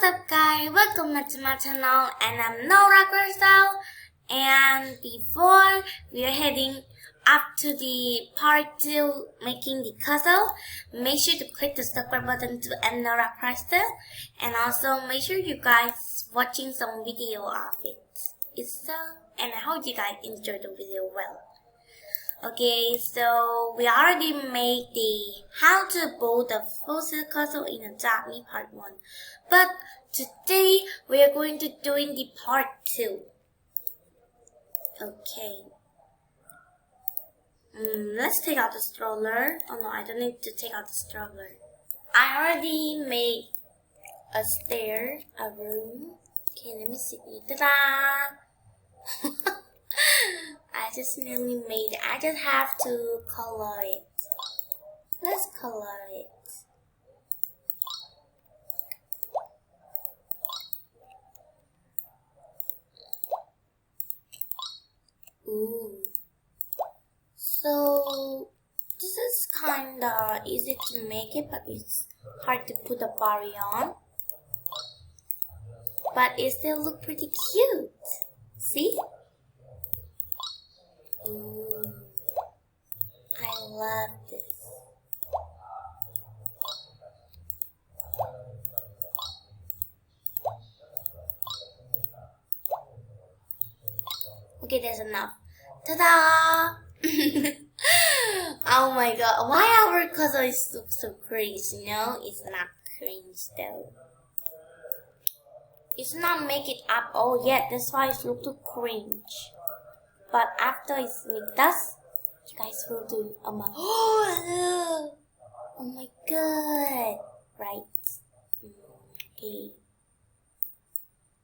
What's up guys, welcome back to my channel and I'm Nora Crystal. And before we are heading up to the part 2 making the puzzle, make sure to click the subscribe button to Nora Crystal, and also make sure you guys watching some video of it. And I hope you guys enjoy the video well. Okay, so we already made the how to build the fossil castle in Adobe part 1. But today we are going to doing the part 2. Okay. Let's take out the stroller. Oh no, I don't need to take out the stroller. I already made a stair, a room. Okay, let me see. Ta-da! I just nearly made it. I just have to color it. Let's color it. Ooh. So this is kinda easy to make it, but it's hard to put a body on. But it still look pretty cute. See? Ooh, I love this. Okay, that's enough. Ta-da! Oh my god, why our color is so cringe? No, it's not cringe though. It's not make it up all yet, that's why it looks too cringe. But after it's made dust, you guys will do oh my god, right? Okay.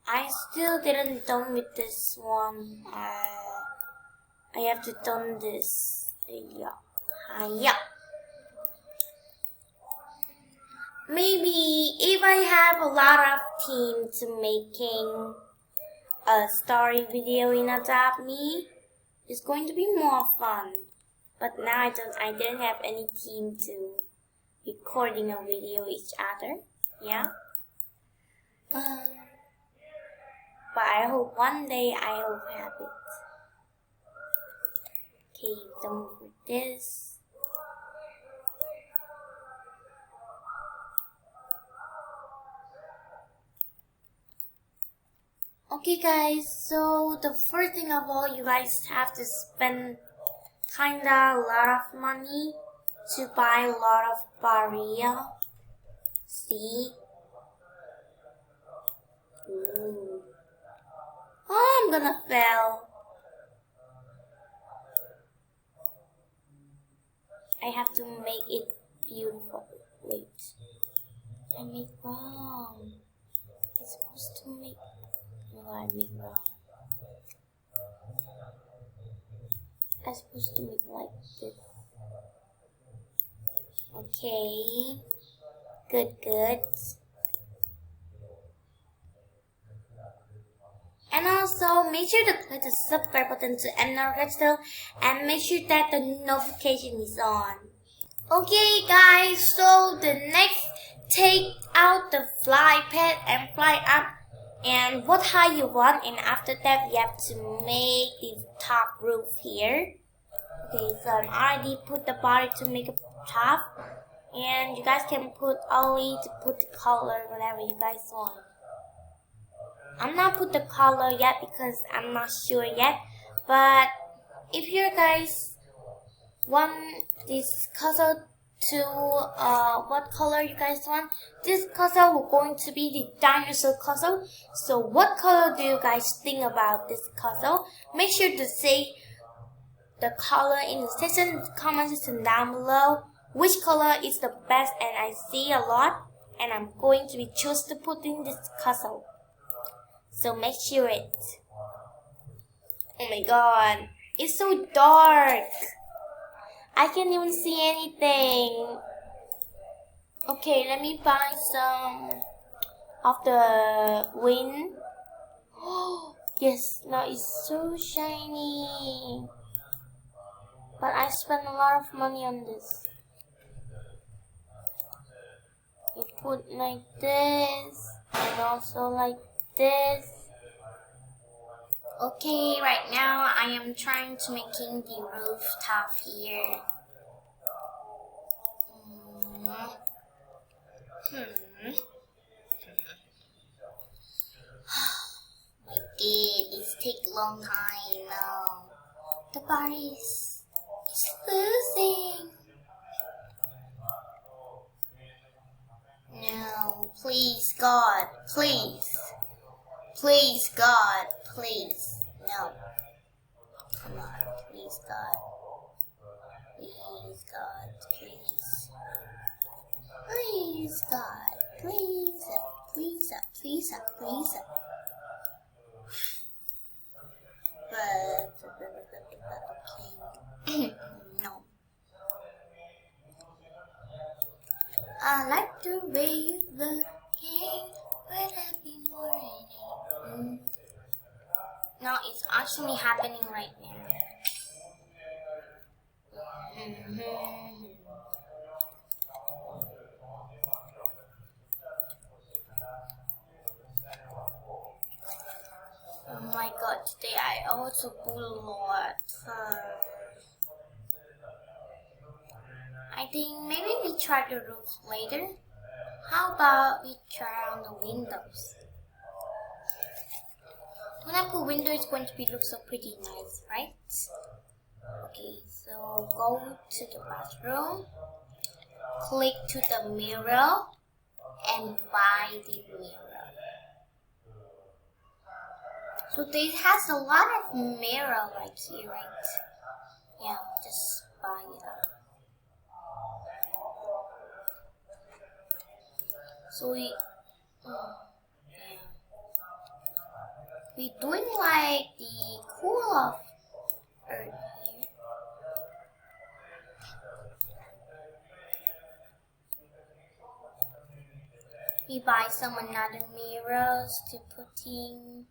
I still didn't done with this one. I have to done this. Yeah. Maybe if I have a lot of team to making a story video in Adobe, it's going to be more fun. But now I didn't have any team to recording a video each other. Yeah. But I hope one day I will have it. Okay, don't move with this. Okay guys, so the first thing of all, you guys have to spend kinda a lot of money to buy a lot of barrier. See? Ooh. Oh, I'm gonna fail. I have to make it beautiful. Wait. I made wrong. It's supposed to make... No, I made wrong. I'm supposed to make like this. Okay. Good. And also, make sure to click the subscribe button to Crystal, and make sure that the notification is on. Okay guys, so the next, take out the fly pad and fly up and what height you want, and after that we have to make the top roof here. Okay, so I already put the body to make a top, and you guys can put only to put the color whatever you guys want. I'm not put the color yet because I'm not sure yet, but if you guys want this castle to what color you guys want, this castle will going to be the dinosaur castle. So what color do you guys think about this castle? Make sure to say the color in the comment section down below. Which color is the best, and I see a lot, and I'm going to be choose to put in this castle. So make sure it. Oh my god, it's so dark. I can't even see anything. Okay, let me buy some of the wind. Oh, yes, now it's so shiny. But I spent a lot of money on this. You put like this, and also like this. Okay, right now I am trying to making the rooftop here. My god, it's take long time now. The bar is losing. No, please God, please. Please God, please. No. Come on, please God. Please God, please. Please God, please. Please, please, please. Okay. No. I like the way you looking, but every morning. No, it's actually happening right now. Oh my god, today I also put a lot. I think maybe we try the roofs later. How about we try on the windows? When I put window, it's going to be look so pretty nice, right? Okay, so go to the bathroom, click to the mirror, and buy the mirror. So this has a lot of mirror right here, right? Yeah, just buy it up. So we doing like the cool off earth here. We buy some another mirrors to put in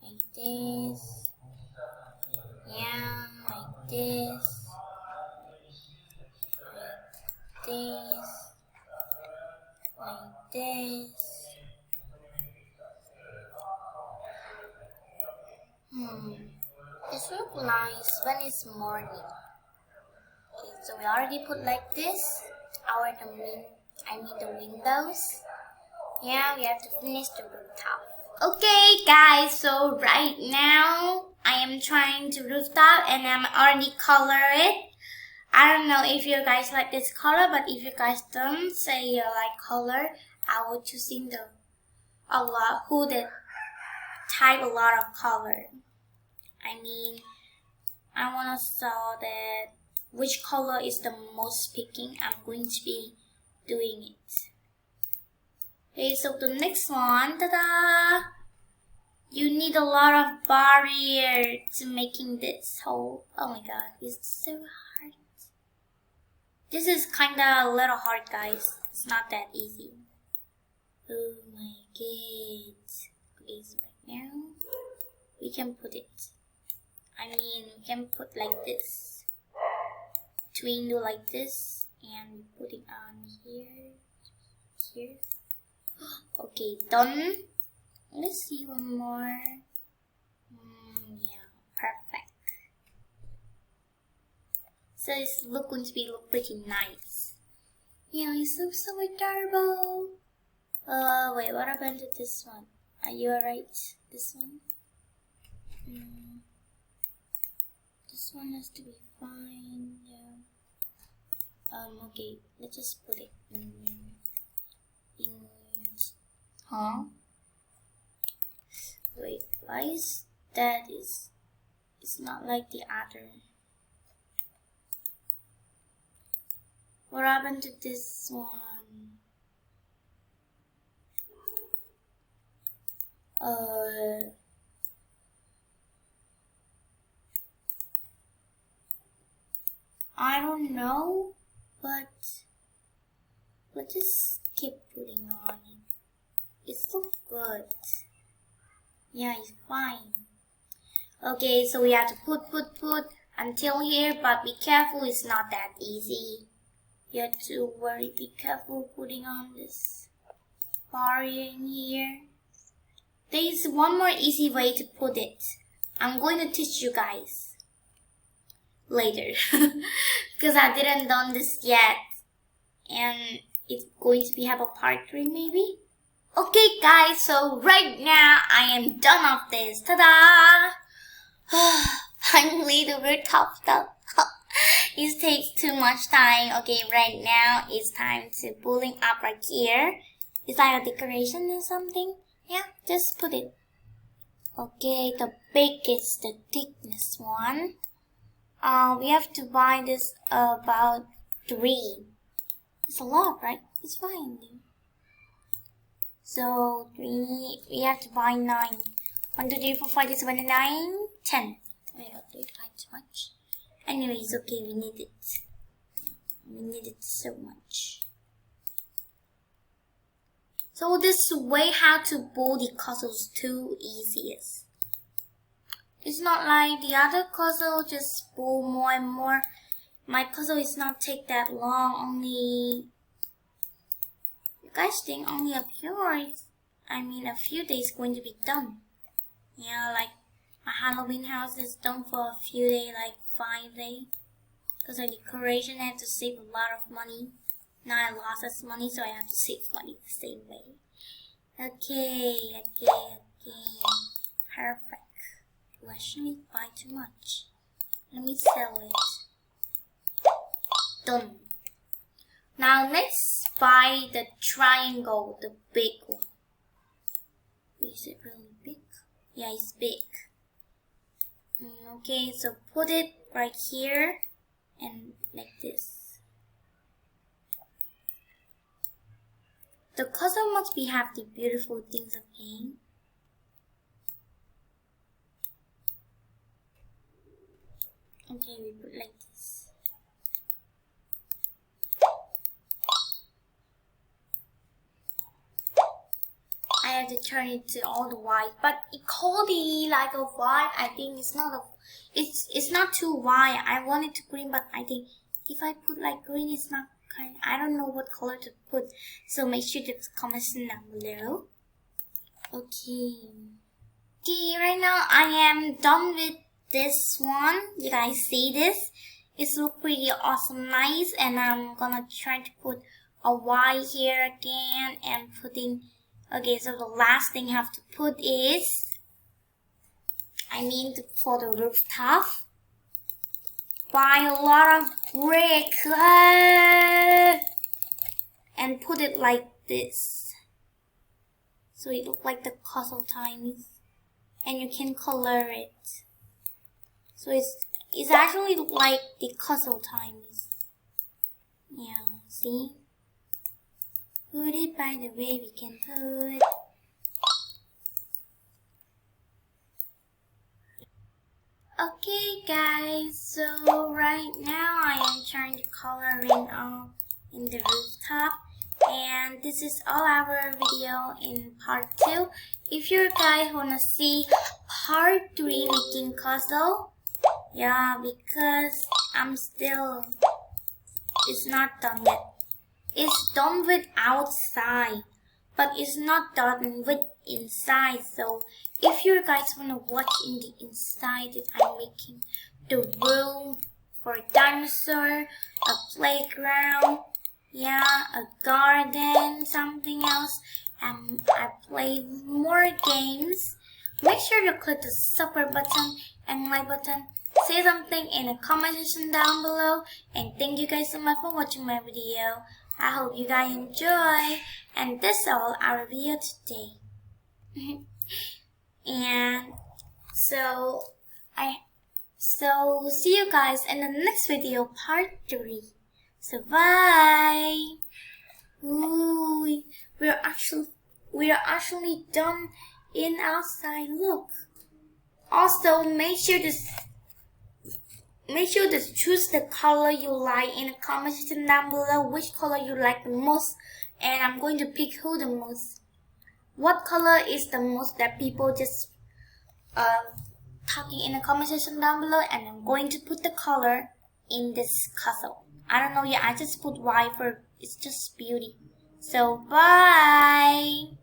like this. Yeah, like this. Like this. Like this. This looks nice when it's morning. Okay, so we already put like this. The windows. Yeah, we have to finish the rooftop. Okay, guys. So right now I am trying to rooftop, and I'm already color it. I don't know if you guys like this color, but if you guys don't say you like color, I will choosing who that type a lot of color. I mean, I wanna saw that which color is the most picking. I'm going to be doing it. Okay, so the next one, ta-da! You need a lot of barrier to making this hole. Oh my god, it's so hard. This is kinda a little hard, guys. It's not that easy. Oh my god. Okay, so right now we can put it. We can put like this. Twin do like this, and put it on here. Here. Okay, done. Let's see one more. Yeah, perfect. So it's going to be look pretty nice. Yeah, it's so adorable. Wait, what happened to this one? Are you alright? This one? This one has to be fine. Yeah. Okay, let's just put it in. Huh? Wait, why is that? It's not like the other. What happened to this one? I don't know, but let's just keep putting on it. It's so good. Yeah, it's fine. Okay, so we have to put until here, but be careful, it's not that easy. You have to be careful putting on this. barrier in here. There's one more easy way to put it. I'm going to teach you guys later because I didn't done this yet, and it's going to be have a part 3 maybe. Okay guys, so right now I am done of this. Ta-da! Finally the word topped up. It takes too much time. Okay, right now it's time to pulling up right here. Is that a decoration or something? Yeah, just put it. Okay, the biggest, the thickness one. We have to buy this about 3. It's a lot, right? It's fine. So 3, we have to buy 9. 1, 2, 3, 4, 5, 6, 7, 8, 9, 10. I got 3 times much. Anyway, it's okay, we need it. We need it so much. So this way how to pull the puzzles too easiest. It's not like the other puzzle, just pull more and more. My puzzle is not take that long, only, you guys think only a few days going to be done. Yeah, like my Halloween house is done for a few days, like 5 days. Because the decoration I have to save a lot of money. Now I lost this money, so I have to save money the same way. Okay. Perfect. I shouldn't buy too much. Let me sell it. Done. Now let's buy the triangle, the big one. Is it really big? Yeah, it's big. Okay, so put it right here and like this. The puzzle must be have the beautiful things again. Okay, we put like this. I have to turn it to all the white, but equally like a white. I think it's not a. It's not too white. I want it to green, but I think if I put like green, it's not kind. I don't know what color to put. So make sure to comment down below. Okay. Okay, right now I am done with this one. You guys see this? It's look pretty awesome, nice, and I'm gonna try to put a Y here again and putting. Okay, so the last thing I have to put is, for the rooftop, buy a lot of brick and put it like this, so it looks like the castle tiny, and you can color it. So it's actually like the castle tiny. Yeah, see. Put it by the way we can put. Okay guys, so right now I am trying to coloring in the rooftop, and this is all our video in part 2. If you guys wanna see part 3 making puzzle, yeah, because it's not done yet. It's done with outside, but it's not done with inside. So if you guys want to watch in the inside, that I'm making the room for a dinosaur, a playground, yeah, a garden, something else, and I play more games. Make sure to click the subscribe button and like button. Say something in the comment section down below, and thank you guys so much for watching my video. I hope you guys enjoy, and that's all our video today. And so see you guys in the next video, part 3. So bye. Ooh, we are actually done in outside. Look. Also, make sure to choose the color you like in the comment section down below, which color you like the most, and I'm going to pick who the most. What color is the most that people just talking in the comment section down below, and I'm going to put the color in this puzzle. I don't know yet, I just put white for it's just beauty. So bye.